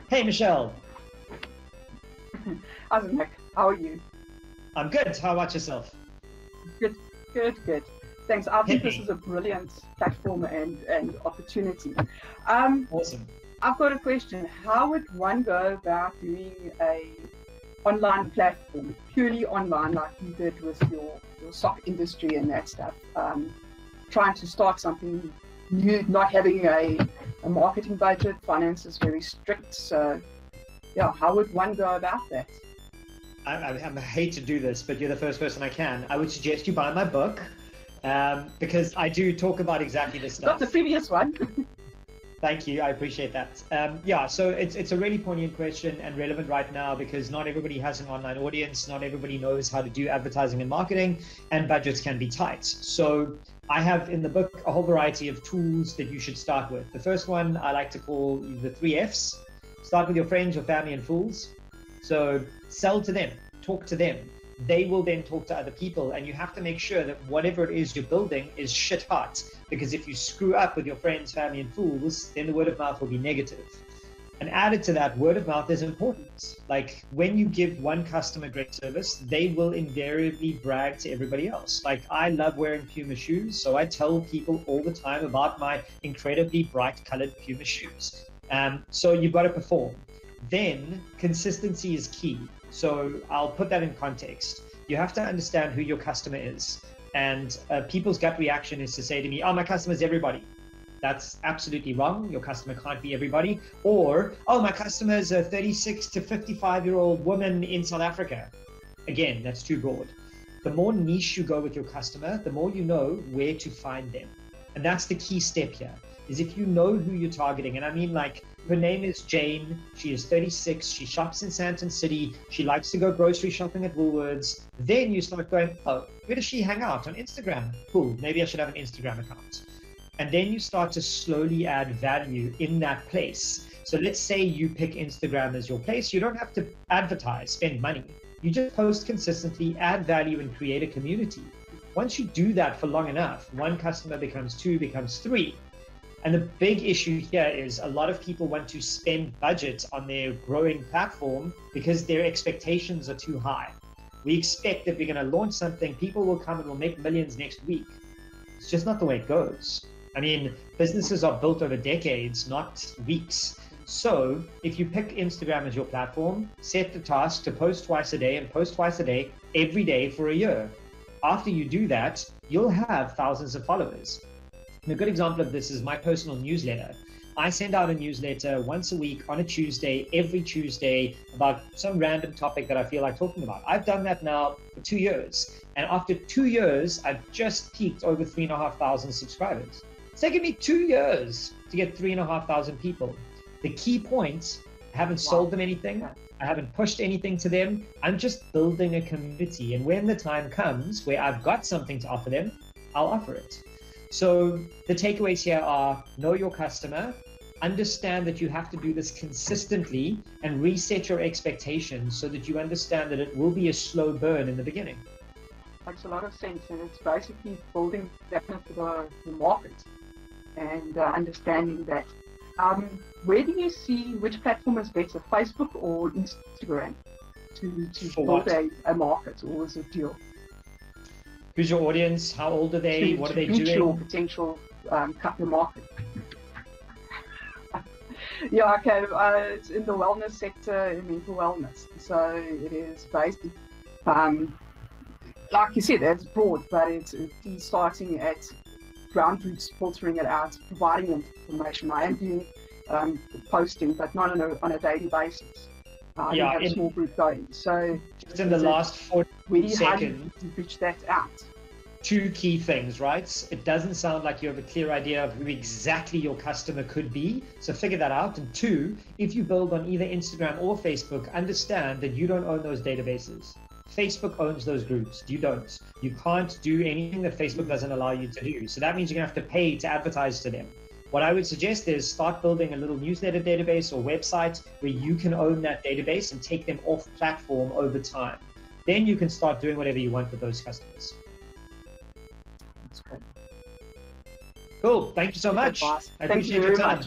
Hey, Michelle. How's it, Nick? How are you? I'm good. How about yourself? Good, good. Thanks. I Hit think this is me. a brilliant platform and opportunity. Um, Awesome. I've got a question. How would one go about doing a online platform, purely online, like you did with your sock industry and that stuff? Trying to start something new, not having a marketing budget, finance is very strict. So, yeah, how would one go about that? I hate to do this, but you're the first person I can. I would suggest you buy my book because I do talk about exactly this Not the stuff. previous one. Thank you. I appreciate that. Yeah, so it's a really poignant question and relevant right now because not everybody has an online audience. Not everybody knows how to do advertising and marketing, and budgets can be tight. So I have in the book a whole variety of tools that you should start with. The first one I like to call the 3 Fs. Start with your friends, your family, and fools. So sell to them, talk to them. They will then talk to other people, and you have to make sure that whatever it is you're building is shit hot, because if you screw up with your friends, family, and fools, then the word of mouth will be negative. And added to that, word of mouth is important. Like when you give one customer great service, they will invariably brag to everybody else. Like I love wearing Puma shoes, so I tell people all the time about my incredibly bright colored Puma shoes. So you've got to perform. Then consistency is key. So I'll put that in context. You have to understand who your customer is. And people's gut reaction is to say to me, oh, my customer is everybody. That's absolutely wrong. Your customer can't be everybody. Or, oh, my customer is a 36 to 55-year-old woman in South Africa. Again, that's too broad. The more niche you go with your customer, the more you know where to find them. And that's the key step here, is if you know who you're targeting. And I mean, like, her name is Jane. She is 36. She shops in Sandton City. She likes to go grocery shopping at Woolworths. Then you start going, oh, where does she hang out? On Instagram. Cool. Maybe I should have an Instagram account. And then you start to slowly add value in that place. So let's say you pick Instagram as your place. You don't have to advertise, spend money. You just post consistently, add value, and create a community. Once you do that for long enough, one customer becomes two, becomes three. And the big issue here is a lot of people want to spend budget on their growing platform because their expectations are too high. We expect that we're going to launch something, people will come and will make millions next week. It's just not the way it goes. I mean, businesses are built over decades, not weeks. So if you pick Instagram as your platform, set the task to post twice a day and post twice a day, every day for a year. After you do that, you'll have thousands of followers. And a good example of this is my personal newsletter. I send out a newsletter once a week on a Tuesday, every Tuesday, about some random topic that I feel like talking about. I've done that now for 2 years. And after 2 years, I've just peaked over 3,500 subscribers. It's taken me 2 years to get 3,500 people. The key points, I haven't sold them anything. I haven't pushed anything to them. I'm just building a community. And when the time comes where I've got something to offer them, I'll offer it. So the takeaways here are: know your customer, understand that you have to do this consistently, and reset your expectations so that you understand that it will be a slow burn in the beginning. Makes a lot of sense, and it's basically building that into the market and understanding that. Where do you see which platform is better, Facebook or Instagram, to For build what? a market, or is it deal? Who's your audience? How old are they? What are they Reach your doing? potential customer market? Yeah, okay. It's in the wellness sector, in mental wellness. So it is basically, like you said, it's broad, but it's starting at ground roots, filtering it out, providing information. I am doing posting, but not on a daily basis. I Yeah, have a small group going. So just in the last 40 how do seconds, you reach that out? 2 key things, right? It doesn't sound like you have a clear idea of who exactly your customer could be. So figure that out. And 2, if you build on either Instagram or Facebook, understand that you don't own those databases. Facebook owns those groups. You don't. You can't do anything that Facebook doesn't allow you to do. So that means you're going to have to pay to advertise to them. What I would suggest is start building a little newsletter database or website where you can own that database and take them off platform over time. Then you can start doing whatever you want with those customers. That's great. Cool. Thank you so much. Advice. I Thank you appreciate your very time. much.